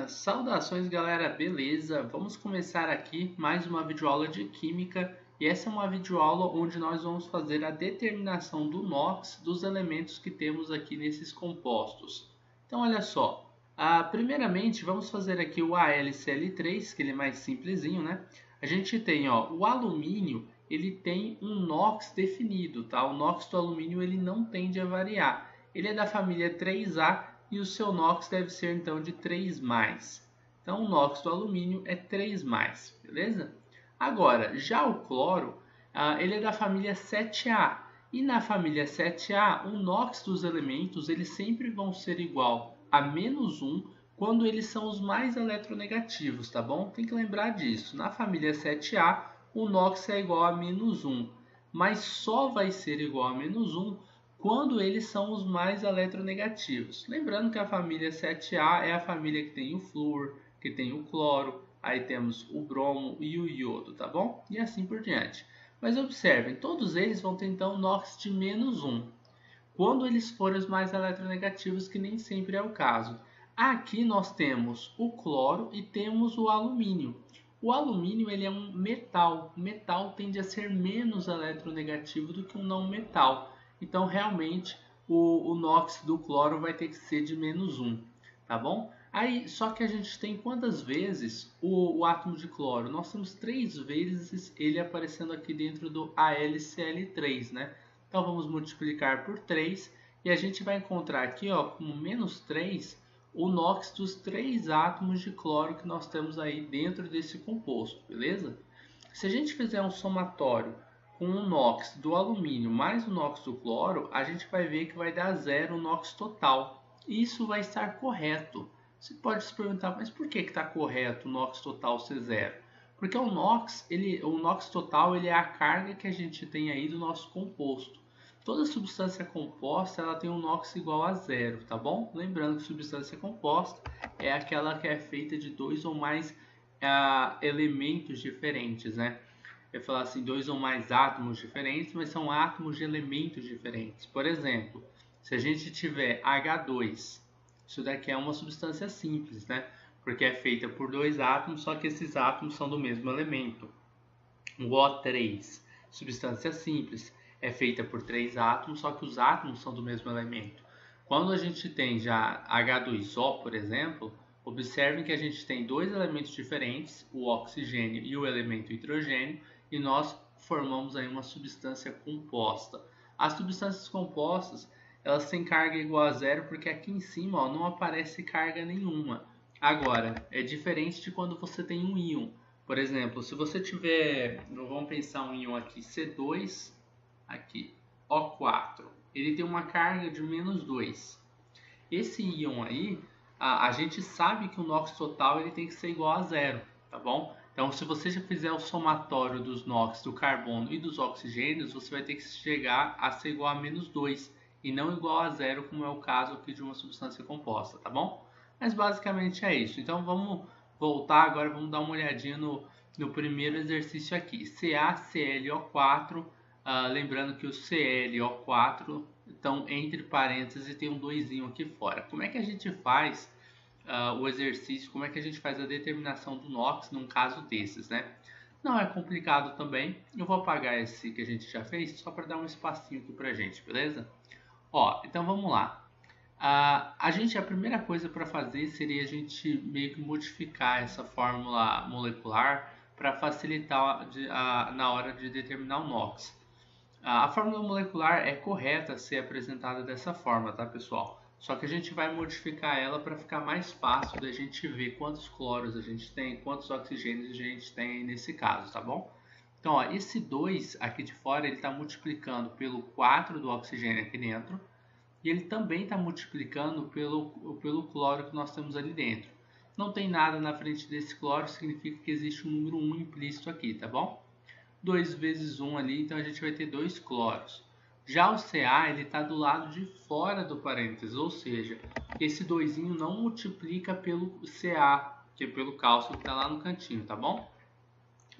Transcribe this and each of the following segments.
Saudações galera, beleza? Vamos começar aqui mais uma videoaula de Química e essa é uma videoaula onde nós vamos fazer a determinação do NOx dos elementos que temos aqui nesses compostos. Então olha só, primeiramente vamos fazer aqui o AlCl3, que ele é mais simplesinho, né? A gente tem o alumínio, ele tem um NOx definido, tá? O NOx do alumínio ele não tende a variar, ele é da família 3A e o seu NOx deve ser então de 3+. Então o NOx do alumínio é 3+, beleza? Agora, já o cloro, ele é da família 7A. E na família 7A, o NOx dos elementos eles sempre vão ser igual a -1 quando eles são os mais eletronegativos, tá bom? Tem que lembrar disso. Na família 7A, o NOx é igual a -1, mas só vai ser igual a -1 quando eles são os mais eletronegativos. Lembrando que a família 7A é a família que tem o flúor, que tem o cloro, aí temos o bromo e o iodo, tá bom? E assim por diante. Mas observem, todos eles vão ter então NOx de -1, quando eles forem os mais eletronegativos, que nem sempre é o caso. Aqui nós temos o cloro e temos o alumínio. O alumínio ele é um metal. O metal tende a ser menos eletronegativo do que um não metal. Então, realmente, o NOx do cloro vai ter que ser de -1, tá bom? Aí, só que a gente tem quantas vezes o átomo de cloro? Nós temos 3 vezes ele aparecendo aqui dentro do AlCl3, né? Então, vamos multiplicar por 3 e a gente vai encontrar aqui, como -3, o NOx dos 3 átomos de cloro que nós temos aí dentro desse composto, beleza? Se a gente fizer um somatório com o NOx do alumínio mais o NOx do cloro, a gente vai ver que vai dar 0 o NOx total. E isso vai estar correto. Você pode se perguntar, mas por que está correto o NOx total ser 0? Porque o NOx total ele é a carga que a gente tem aí do nosso composto. Toda substância composta ela tem um NOx igual a 0, tá bom? Lembrando que substância composta é aquela que é feita de 2 ou mais elementos diferentes, né? Eu ia falar assim, 2 ou mais átomos diferentes, mas são átomos de elementos diferentes. Por exemplo, se a gente tiver H2, isso daqui é uma substância simples, né? Porque é feita por 2 átomos, só que esses átomos são do mesmo elemento. O O3, substância simples, é feita por 3 átomos, só que os átomos são do mesmo elemento. Quando a gente tem já H2O, por exemplo, observem que a gente tem 2 elementos diferentes, o oxigênio e o elemento hidrogênio, e nós formamos aí uma substância composta. As substâncias compostas, elas têm carga igual a 0 porque aqui em cima não aparece carga nenhuma. Agora, é diferente de quando você tem um íon. Por exemplo, se você tiver, vamos pensar um íon aqui, C2, aqui, O4, ele tem uma carga de -2. Esse íon aí, a gente sabe que o NOx total ele tem que ser igual a 0, tá bom? Então, se você já fizer o somatório dos NOx, do carbono e dos oxigênios, você vai ter que chegar a ser igual a -2 e não igual a 0, como é o caso aqui de uma substância composta, tá bom? Mas basicamente é isso. Então, vamos voltar agora, vamos dar uma olhadinha no primeiro exercício aqui. CaClO4, lembrando que o Cl e O4 estão entre parênteses e tem um 2 aqui fora. Como é que a gente faz o exercício, como é que a gente faz a determinação do NOx num caso desses, né? Não é complicado também. Eu vou apagar esse que a gente já fez só para dar um espacinho aqui pra gente, beleza? Então vamos lá. A primeira coisa para fazer seria a gente meio que modificar essa fórmula molecular para facilitar na hora de determinar o NOx. A fórmula molecular é correta ser apresentada dessa forma, tá, pessoal? Só que a gente vai modificar ela para ficar mais fácil da gente ver quantos cloros a gente tem, quantos oxigênios a gente tem nesse caso, tá bom? Então, esse 2 aqui de fora, ele está multiplicando pelo 4 do oxigênio aqui dentro, e ele também está multiplicando pelo cloro que nós temos ali dentro. Não tem nada na frente desse cloro, significa que existe um número 1 implícito aqui, tá bom? 2 vezes 1 ali, então a gente vai ter 2 cloros. Já o Ca ele está do lado de fora do parênteses, ou seja, esse 2 não multiplica pelo Ca, que é pelo cálcio que está lá no cantinho, tá bom?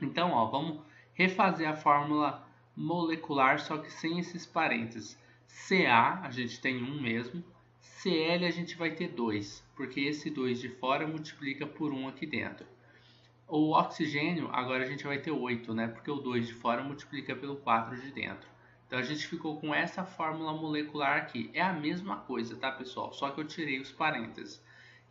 Então, vamos refazer a fórmula molecular, só que sem esses parênteses. Ca, a gente tem 1 mesmo, Cl a gente vai ter 2, porque esse 2 de fora multiplica por 1 aqui dentro. O oxigênio, agora a gente vai ter 8, né? Porque o 2 de fora multiplica pelo 4 de dentro. Então a gente ficou com essa fórmula molecular aqui. É a mesma coisa, tá, pessoal? Só que eu tirei os parênteses.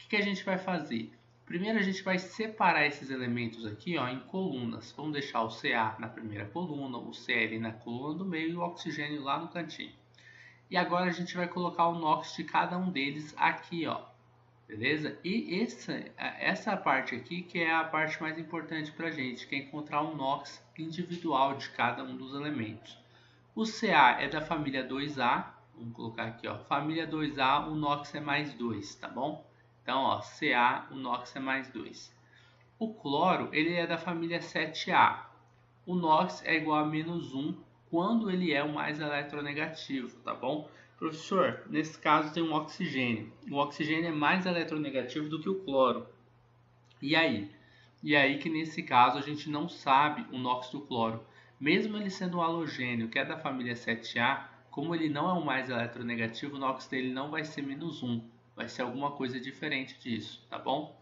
O que a gente vai fazer? Primeiro a gente vai separar esses elementos aqui, ó, em colunas. Vamos deixar o Ca na primeira coluna, o Cl na coluna do meio e o oxigênio lá no cantinho. E agora a gente vai colocar o NOx de cada um deles aqui, ó. Beleza? E essa parte aqui que é a parte mais importante para a gente, que é encontrar o NOx individual de cada um dos elementos. O Ca é da família 2A, vamos colocar aqui, ó, família 2A, o NOx é mais 2, tá bom? Então, ó, Ca, o NOx é mais 2. O cloro, ele é da família 7A. O NOx é igual a menos 1 quando ele é o mais eletronegativo, tá bom? Professor, nesse caso tem um oxigênio. O oxigênio é mais eletronegativo do que o cloro. E aí? E aí que nesse caso a gente não sabe o NOx do cloro. Mesmo ele sendo um halogênio que é da família 7A, como ele não é o mais eletronegativo, o NOx dele não vai ser menos 1. Vai ser alguma coisa diferente disso, tá bom?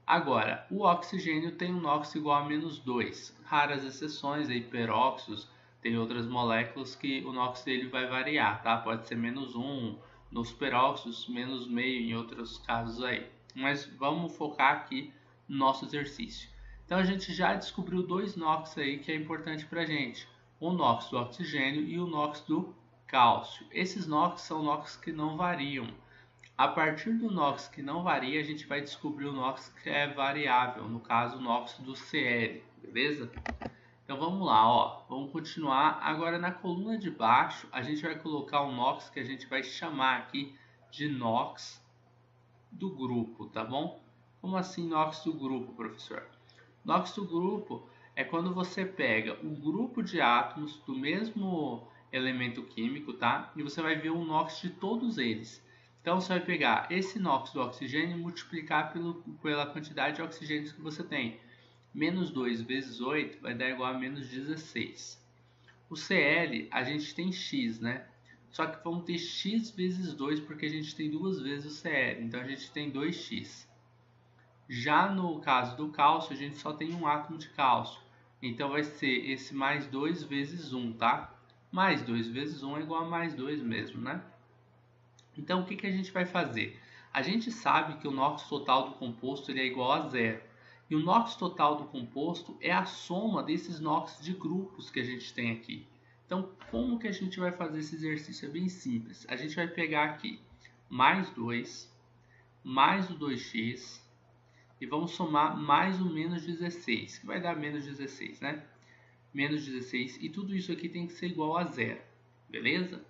Agora, o oxigênio tem um NOx igual a menos 2. Raras exceções, aí, peróxidos, tem outras moléculas que o NOx dele vai variar, tá? Pode ser menos 1, nos peróxidos, menos meio em outros casos aí. Mas vamos focar aqui no nosso exercício. Então a gente já descobriu dois NOx aí que é importante pra gente. O NOx do oxigênio e o NOx do cálcio. Esses NOx são NOx que não variam. A partir do NOx que não varia, a gente vai descobrir o NOx que é variável, no caso o NOx do Cl, beleza? Então vamos lá, ó, vamos continuar. Agora na coluna de baixo, a gente vai colocar o NOx que a gente vai chamar aqui de NOx do grupo, tá bom? Como assim NOx do grupo, professor? NOx do grupo é quando você pega o grupo de átomos do mesmo elemento químico, tá? E você vai ver o NOx de todos eles. Então você vai pegar esse NOx do oxigênio e multiplicar pela quantidade de oxigênios que você tem. Menos 2 vezes 8 vai dar igual a menos 16. O Cl, a gente tem x, né? Só que vamos ter x vezes 2 porque a gente tem duas vezes o Cl. Então a gente tem 2x. Já no caso do cálcio, a gente só tem um átomo de cálcio. Então vai ser esse mais 2 vezes 1, tá? Mais 2 vezes 1 é igual a mais 2 mesmo, né? Então, o que a gente vai fazer? A gente sabe que o NOx total do composto ele é igual a zero. E o NOx total do composto é a soma desses NOx de grupos que a gente tem aqui. Então, como que a gente vai fazer esse exercício? É bem simples. A gente vai pegar aqui mais 2, mais o 2x, e vamos somar mais o menos 16, que vai dar menos 16, né? Menos 16, e tudo isso aqui tem que ser igual a zero, beleza?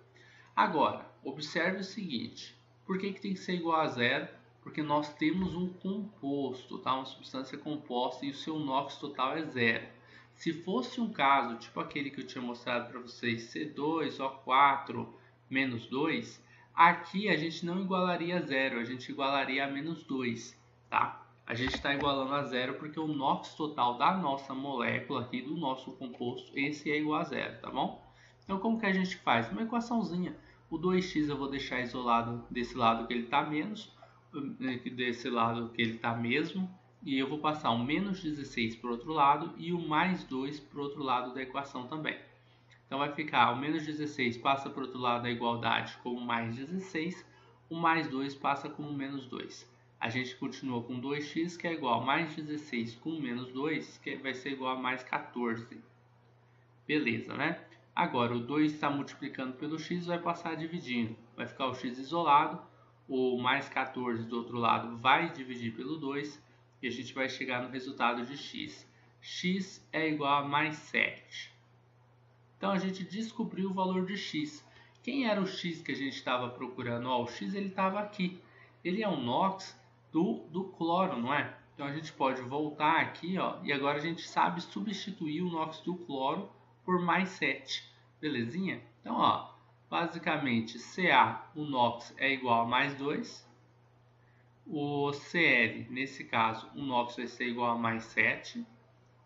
Agora, observe o seguinte, por que tem que ser igual a zero? Porque nós temos um composto, tá? Uma substância composta e o seu NOx total é zero. Se fosse um caso, tipo aquele que eu tinha mostrado para vocês, C2O4 menos 2, aqui a gente não igualaria a zero, a gente igualaria a menos 2, tá? A gente está igualando a zero porque o NOx total da nossa molécula aqui, do nosso composto, esse é igual a zero, tá bom? Então, como que a gente faz? Uma equaçãozinha. O 2x eu vou deixar isolado desse lado que ele está menos, desse lado que ele está mesmo, e eu vou passar o menos 16 para o outro lado e o mais 2 para o outro lado da equação também. Então, vai ficar o menos 16 passa para o outro lado da igualdade como mais 16, o mais 2 passa como menos 2. A gente continua com 2x, que é igual a mais 16 com menos 2, que vai ser igual a mais 14. Beleza, né? Agora, o 2 está multiplicando pelo x, vai passar dividindo. Vai ficar o x isolado, o mais 14 do outro lado vai dividir pelo 2, e a gente vai chegar no resultado de x. X é igual a mais 7. Então, a gente descobriu o valor de x. Quem era o x que a gente estava procurando? Ó, o x ele estava aqui. Ele é um NOx do cloro, não é? Então, a gente pode voltar aqui, ó, e agora a gente sabe substituir o NOx do cloro por mais 7, belezinha? Então, ó, basicamente, Ca, o NOx é igual a mais 2, o Cl, nesse caso, o NOx vai ser igual a mais 7,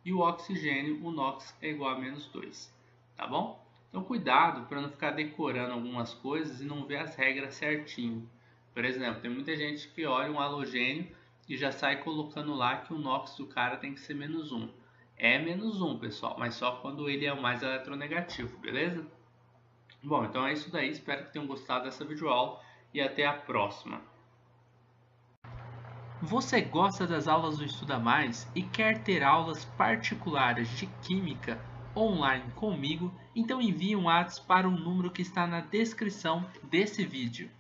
e o oxigênio, o NOx é igual a menos 2, tá bom? Então, cuidado para não ficar decorando algumas coisas e não ver as regras certinho. Por exemplo, tem muita gente que olha um halogênio e já sai colocando lá que o NOx do cara tem que ser -1. É -1, pessoal, mas só quando ele é o mais eletronegativo, beleza? Bom, então é isso daí, espero que tenham gostado dessa videoaula e até a próxima. Você gosta das aulas do Estuda Mais e quer ter aulas particulares de Química online comigo? Então envie um WhatsApp para o número que está na descrição desse vídeo.